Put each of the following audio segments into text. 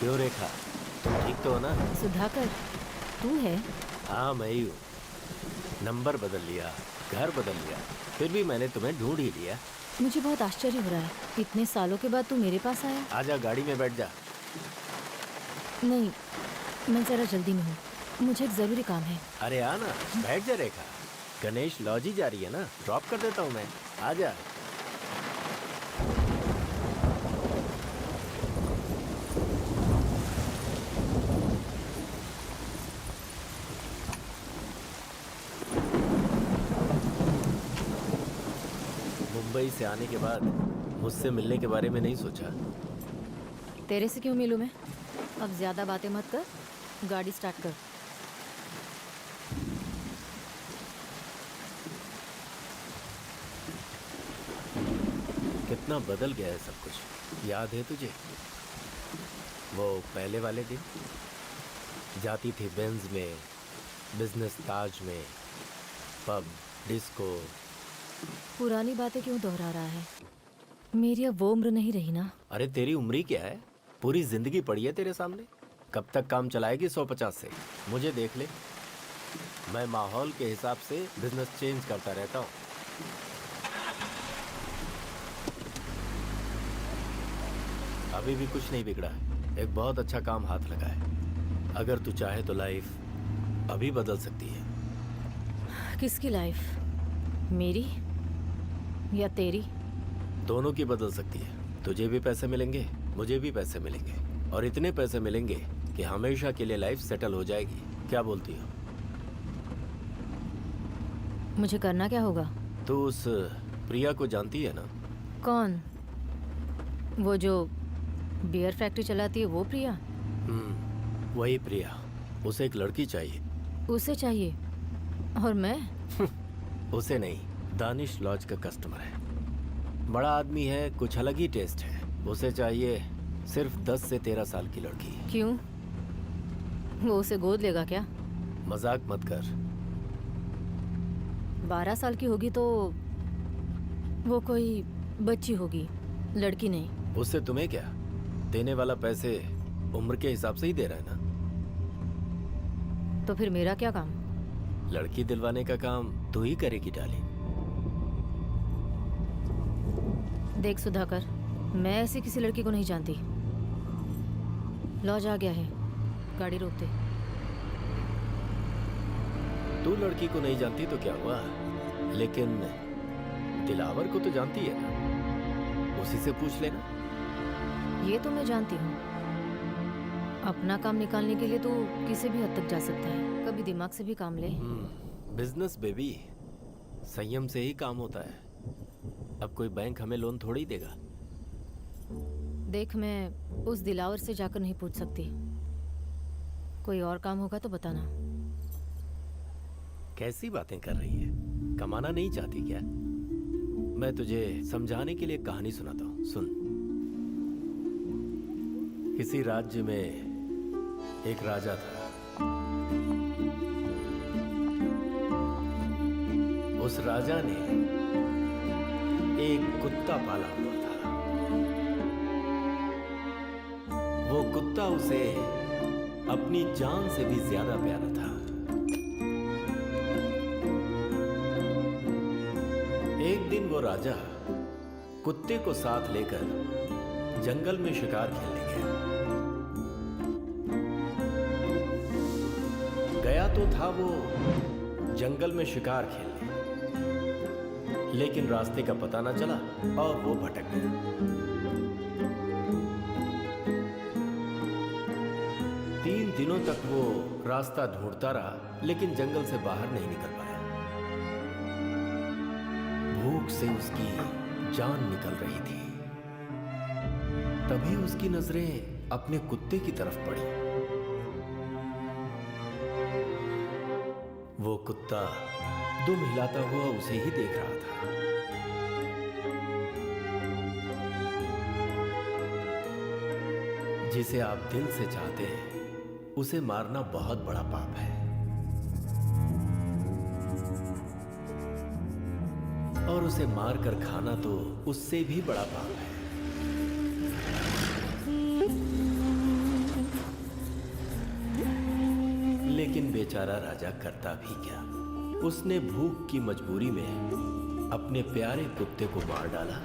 क्यों रेखा, तुम ठीक तो हो ना? सुधाकर, तू है? हाँ मैं ही हूँ। नंबर बदल लिया, घर बदल लिया, फिर भी मैंने तुम्हें ढूंढ ही लिया। मुझे बहुत आश्चर्य हो रहा है, इतने सालों के बाद तू मेरे पास आया। आजा गाड़ी में बैठ जा। नहीं, मैं जरा जल्दी में हूँ, मुझे एक जरूरी काम है। अरे आना, बैठ जा रेखा। गणेश लॉज ही जा रही है ना, ड्रॉप कर देता हूँ मैं। आजा। मुंबई से आने के बाद मुझसे मिलने के बारे में नहीं सोचा? तेरे से क्यों मिलूँ मैं? अब ज्यादा बातें मत कर, गाड़ी स्टार्ट कर। कितना बदल गया है सब कुछ, याद है तुझे? वो पहले वाले दिन जाती थी बेंज में, बिजनेस ताज में, पब, डिस्को। पुरानी बातें क्यों दोहरा रहा है? मेरी अब वो उम्र नहीं रही ना। अरे तेरी उम्र ही क्या है, पूरी जिंदगी पड़ी है तेरे सामने। कब तक काम चलाएगी 150 से? मुझे देख ले, मैं माहौल के हिसाब से बिजनेस चेंज करता रहता हूँ। अभी भी कुछ नहीं बिगड़ा है, एक बहुत अच्छा काम हाथ लगा है। अगर तू चाहे तो लाइफ अभी बदल सकती है। किसकी लाइफ? मेरी या तेरी? दोनों की बदल सकती है। तुझे भी पैसे मिलेंगे, मुझे भी पैसे मिलेंगे, और इतने पैसे मिलेंगे कि हमेशा के लिए लाइफ सेटल हो जाएगी। क्या बोलती हो? मुझे करना क्या होगा? तू उस प्रिया को जानती है ना? कौन? वो जो बियर फैक्ट्री चलाती है, वो प्रिया? वही प्रिया। उसे एक लड़की चाहिए। उसे चाहिए? और मैं? उसे नहीं, दानिश लॉज का कस्टमर है। बड़ा आदमी है, कुछ अलग ही टेस्ट है। उसे चाहिए सिर्फ 10 से 13 साल की लड़की। क्यों? वो उसे गोद लेगा क्या? मजाक मत कर। 12 साल की होगी तो वो कोई बच्ची होगी, लड़की नहीं। उससे तुम्हें क्या? देने वाला पैसे उम्र के हिसाब से ही दे रहा है ना। तो फिर मेरा क्या काम? लड़की दिलवाने का काम तू ही करेगी डाली। देख सुधाकर, मैं ऐसी किसी लड़की को नहीं जानती। लॉज आ गया है, गाड़ी रोक दे। तू लड़की को नहीं जानती तो क्या हुआ, लेकिन दिलावर को तो जानती है ना, उसी से पूछ लेना। ये तो मैं जानती हूँ, अपना काम निकालने के लिए तो किसी भी हद तक जा सकता है। कभी दिमाग से भी काम ले। बिजनेस बेबी, संयम से ही काम होता है। अब कोई बैंक हमें लोन थोड़ी ही देगा। देख, मैं उस दिलावर से जाकर नहीं पूछ सकती। कोई और काम होगा तो बताना। कैसी बातें कर रही है? कमाना नहीं चाहती क्या? मैं तुझे समझाने के लिए कहानी सुनाता हूँ, सुन। किसी राज्य में एक राजा था। उस राजा ने एक कुत्ता पाला हुआ था। वो कुत्ता उसे अपनी जान से भी ज्यादा प्यारा था। एक दिन वो राजा कुत्ते को साथ लेकर जंगल में शिकार खेलने गया तो था वो जंगल में शिकार खेलने, लेकिन रास्ते का पता ना चला और वो भटक गया। तीन दिनों तक वो रास्ता ढूंढता रहा, लेकिन जंगल से बाहर नहीं निकल पाया। भूख से उसकी जान निकल रही थी। तभी उसकी नजरें अपने कुत्ते की तरफ पड़ी। वो कुत्ता दुम हिलाता हुआ उसे ही देख रहा था। जिसे आप दिल से चाहते हैं, उसे मारना बहुत बड़ा पाप है, और उसे मारकर खाना तो उससे भी बड़ा पाप है। लेकिन बेचारा राजा करता भी क्या। उसने भूख की मजबूरी में अपने प्यारे कुत्ते को मार डाला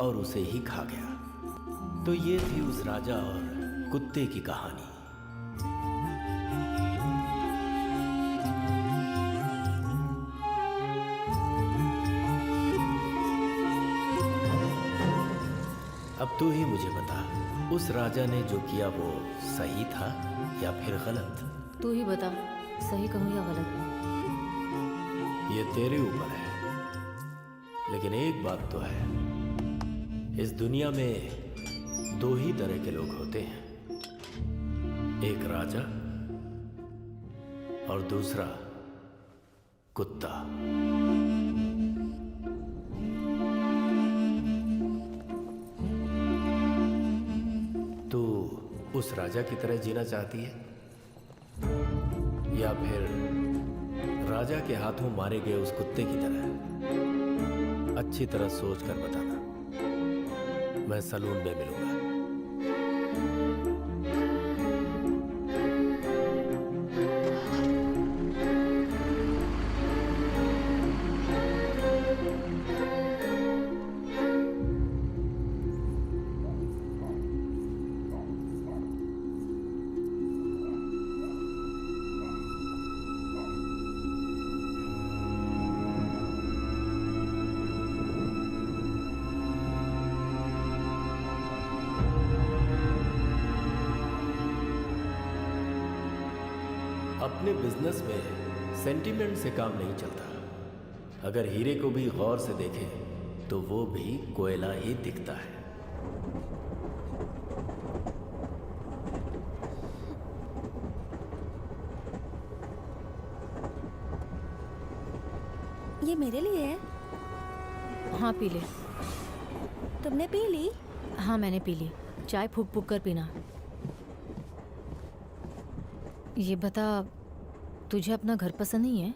और उसे ही खा गया। तो ये थी उस राजा और कुत्ते की कहानी। अब तू ही मुझे बता, उस राजा ने जो किया वो सही था या फिर गलत? तू ही बता, सही कहूँ या गलत? ये तेरे ऊपर है, लेकिन एक बात तो है, इस दुनिया में दो ही तरह के लोग होते हैं, एक राजा और दूसरा कुत्ता। तू उस राजा की तरह जीना चाहती है या फिर राजा के हाथों मारे गए उस कुत्ते की तरह? अच्छी तरह सोच कर बताना। मैं सलून में मिलूंगा। अपने बिजनेस में सेंटिमेंट से काम नहीं चलता। अगर हीरे को भी गौर से देखें तो वो भी कोयला ही दिखता है। ये मेरे लिए है। हाँ पी ले। तुमने पी ली? हाँ मैंने पी ली। चाय फूक फूक कर पीना। ये बता, तुझे अपना घर पसंद नहीं है?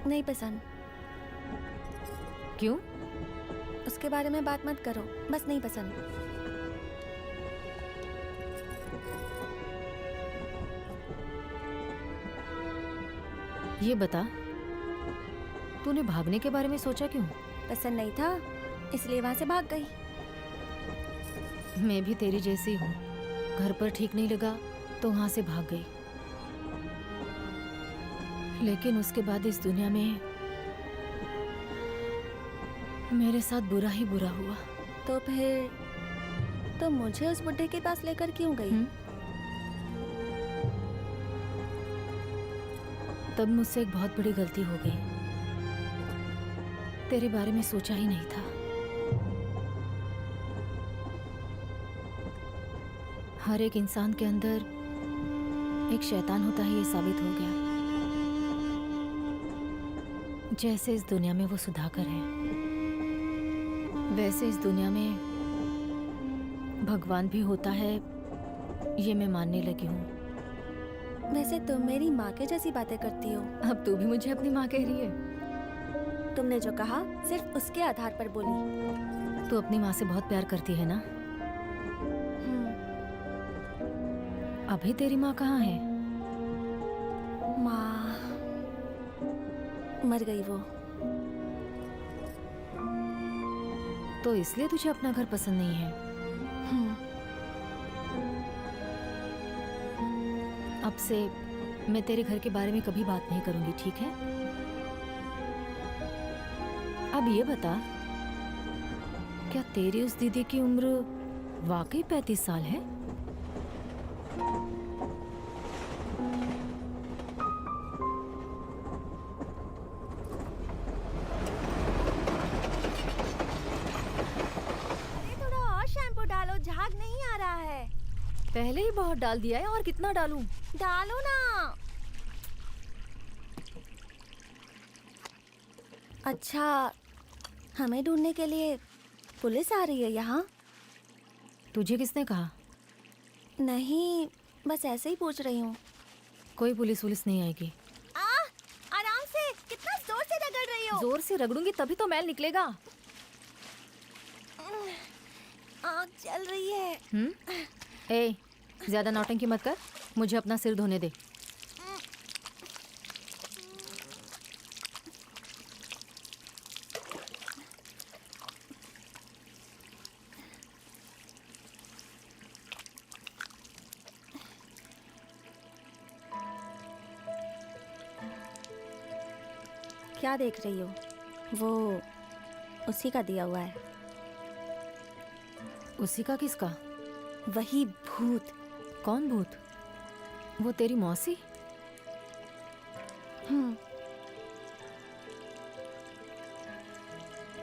नहीं पसंद। क्यों? उसके बारे में बात मत करो, बस नहीं पसंद। ये बता, तूने भागने के बारे में सोचा क्यों? पसंद नहीं था इसलिए वहां से भाग गई। मैं भी तेरी जैसी हूँ। घर पर ठीक नहीं लगा तो वहां से भाग गई, लेकिन उसके बाद इस दुनिया में मेरे साथ बुरा ही बुरा हुआ। तो फिर तुम मुझे उस बुड्ढे के पास लेकर क्यों गई? तब मुझसे एक बहुत बड़ी गलती हो गई। तेरे बारे में सोचा ही नहीं था। हर एक इंसान के अंदर एक शैतान होता है, ये साबित हो गया। जैसे इस दुनिया में वो सुधाकर है, वैसे इस दुनिया में भगवान भी होता है, ये मैं मानने लगी हूँ। वैसे तुम मेरी माँ के जैसी बातें करती हो। अब तू भी मुझे अपनी माँ कह रही है? तुमने जो कहा सिर्फ उसके आधार पर बोली। तू अपनी माँ से बहुत प्यार करती है ना? अभी तेरी माँ कहाँ है? माँ मर गई वो। तो इसलिए तुझे अपना घर पसंद नहीं है? अब से मैं तेरे घर के बारे में कभी बात नहीं करूंगी, ठीक है? अब ये बता, क्या तेरी उस दीदी की उम्र वाकई 35 साल है? झाग नहीं आ रहा है। पहले ही बहुत डाल दिया है, और कितना डालूं? डालो ना। अच्छा, हमें ढूंढने के लिए पुलिस आ रही है यहाँ? तुझे किसने कहा? नहीं, बस ऐसे ही पूछ रही हूँ। कोई पुलिस वुलिस नहीं आएगी। आराम से, कितना जोर से रगड़ रही हो? जोर से रगड़ूंगी तभी तो मैल निकलेगा। आँख जल रही है। ए, ज्यादा नौटंकी मत कर। मुझे अपना सिर धोने दे। क्या देख रही हो? वो उसी का दिया हुआ है। उसी का किसका? वही भूत। कौन भूत? वो तेरी मौसी?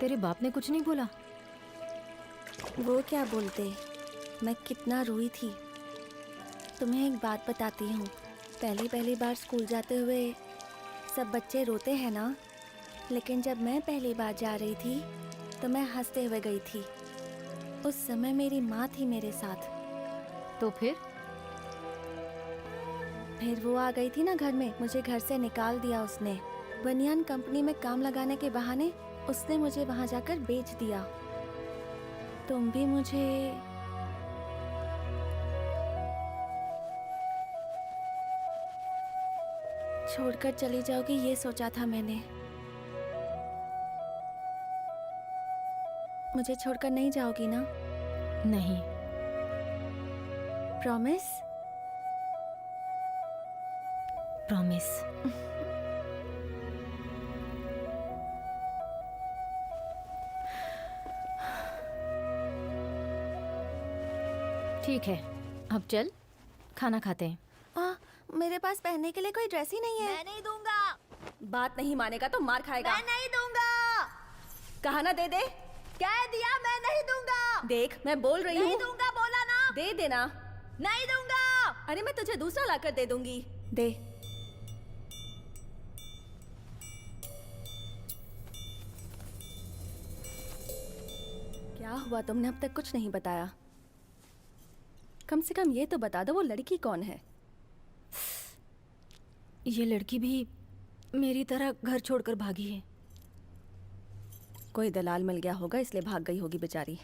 तेरे बाप ने कुछ नहीं बोला? वो क्या बोलते, मैं कितना रोई थी। तुम्हें एक बात बताती हूँ। पहली बार स्कूल जाते हुए सब बच्चे रोते हैं ना, लेकिन जब मैं पहली बार जा रही थी तो मैं हंसते हुए गई थी। उस समय मेरी माँ थी मेरे साथ। तो फिर वो आ गई थी ना घर में, मुझे घर से निकाल दिया उसने। बनियान कंपनी में काम लगाने के बहाने उसने मुझे वहां जाकर बेच दिया। तुम भी मुझे छोड़कर चली जाओगी, ये सोचा था मैंने। मुझे छोड़कर नहीं जाओगी ना? नहीं। प्रॉमिस? प्रॉमिस। ठीक है, अब चल खाना खाते हैं। मेरे पास पहनने के लिए कोई ड्रेस ही नहीं है। मैं नहीं दूंगा। बात नहीं मानेगा तो मार खाएगा। मैं नहीं दूंगा। कहा ना दे दे। कह दिया मैं नहीं दूंगा। देख मैं बोल रही नहीं हूँ। दूंगा बोला ना। दे देना। नहीं दूंगा। अरे मैं तुझे दूसरा लाकर दे दूंगी। दे। क्या हुआ, तुमने अब तक कुछ नहीं बताया? कम से कम ये तो बता दो वो लड़की कौन है। ये लड़की भी मेरी तरह घर छोड़कर भागी है। कोई दलाल मिल गया होगा इसलिए भाग गई होगी बेचारी।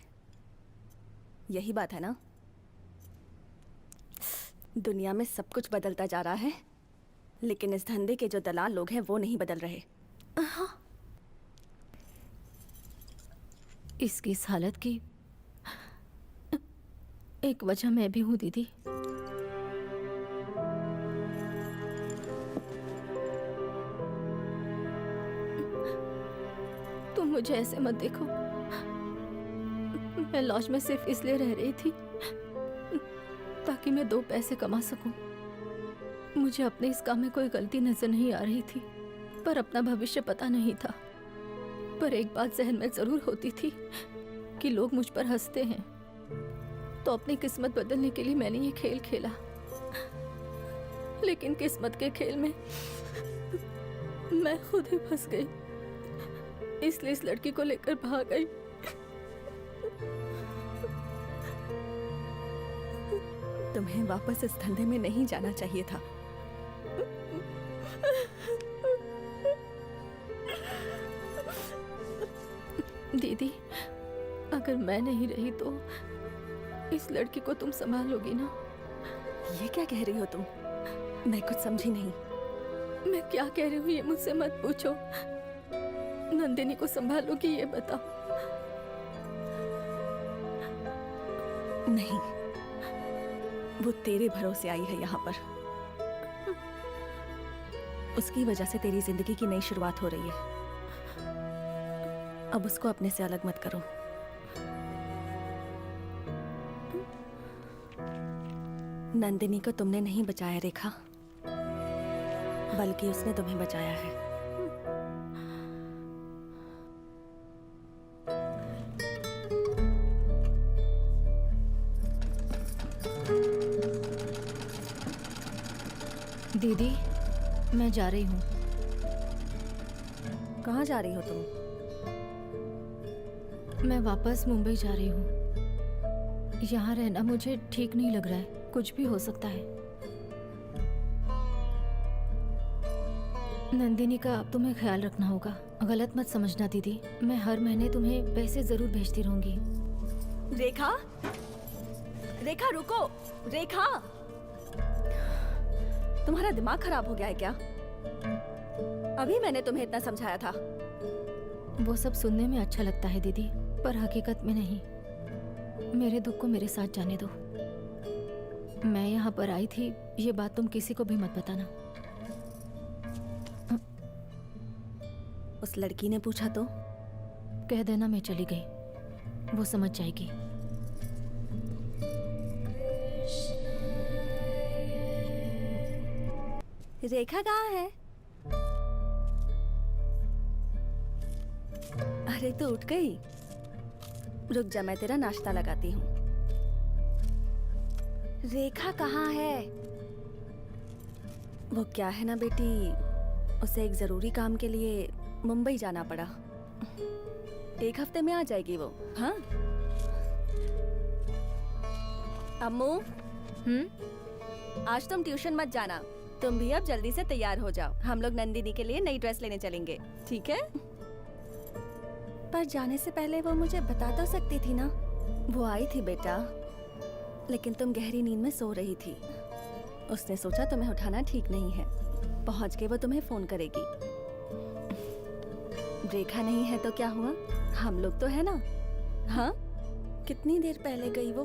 यही बात है ना? दुनिया में सब कुछ बदलता जा रहा है, लेकिन इस धंधे के जो दलाल लोग हैं वो नहीं बदल रहे। इसकी इस हालत की एक वजह मैं भी हूँ दीदी। तुम मुझे ऐसे मत देखो। मैं लॉज में सिर्फ इसलिए रह रही थी ताकि मैं 2 पैसे कमा सकूं। मुझे अपने इस काम में कोई गलती नजर नहीं आ रही थी, पर अपना भविष्य पता नहीं था। पर एक बात जहन में जरूर होती थी कि लोग मुझ पर हंसते हैं, तो अपनी किस्मत बदलने के लिए मैंने ये खेल खेला। लेकिन किस्मत के खेल में मैं खुद ही फंस गई, इसलिए इस लड़की को लेकर भाग गई। तुम्हें वापस इस धंधे में नहीं जाना चाहिए था। दीदी, अगर मैं नहीं रही तो इस लड़की को तुम संभालोगी ना? ये क्या कह रही हो तुम? मैं कुछ समझी नहीं। मैं क्या कह रही हूँ ये मुझसे मत पूछो। नंदिनी को संभालोगी ये बताओ। नहीं, वो तेरे भरोसे आई है यहाँ पर। उसकी वजह से तेरी जिंदगी की नई शुरुआत हो रही है। अब उसको अपने से अलग मत करो। नंदिनी को तुमने नहीं बचाया रेखा, बल्कि उसने तुम्हें बचाया है। दीदी, मैं जा रही हूँ। कहाँ जा रही हो तुम? मैं वापस मुंबई जा रही हूँ। यहाँ रहना मुझे ठीक नहीं लग रहा है। कुछ भी हो सकता है। नंदिनी का तुम्हें ख्याल रखना होगा। गलत मत समझना दीदी, मैं हर महीने तुम्हें पैसे जरूर भेजती रहूंगी। रेखा, रेखा रुको। रेखा, तुम्हारा दिमाग खराब हो गया है क्या? अभी मैंने तुम्हें इतना समझाया था। वो सब सुनने में अच्छा लगता है दीदी, पर हकीकत में नहीं। मेरे दुख को मेरे साथ जाने दो। मैं यहाँ पर आई थी, ये बात तुम किसी को भी मत बताना। उस लड़की ने पूछा तो? कह देना मैं चली गई, वो समझ जाएगी। रेखा कहाँ है? अरे तो उठ गई। रुक जा, मैं तेरा नाश्ता लगाती हूँ। रेखा कहाँ है? वो क्या है ना बेटी, उसे एक जरूरी काम के लिए मुंबई जाना पड़ा। 1 हफ्ते में आ जाएगी वो। हाँ अम्मू, आज तुम ट्यूशन मत जाना। तुम भी अब जल्दी से तैयार हो जाओ, हम लोग नंदिनी के लिए नई ड्रेस लेने चलेंगे, ठीक है? पर जाने से पहले वो मुझे बता तो सकती थी ना। वो आई थी बेटा, लेकिन तुम गहरी नींद में सो रही थी। उसने सोचा तुम्हें उठाना ठीक नहीं है। पहुंच के वो तुम्हें फोन करेगी। रेखा नहीं है तो क्या हुआ, हम लोग तो है ना। हाँ, कितनी देर पहले गई वो?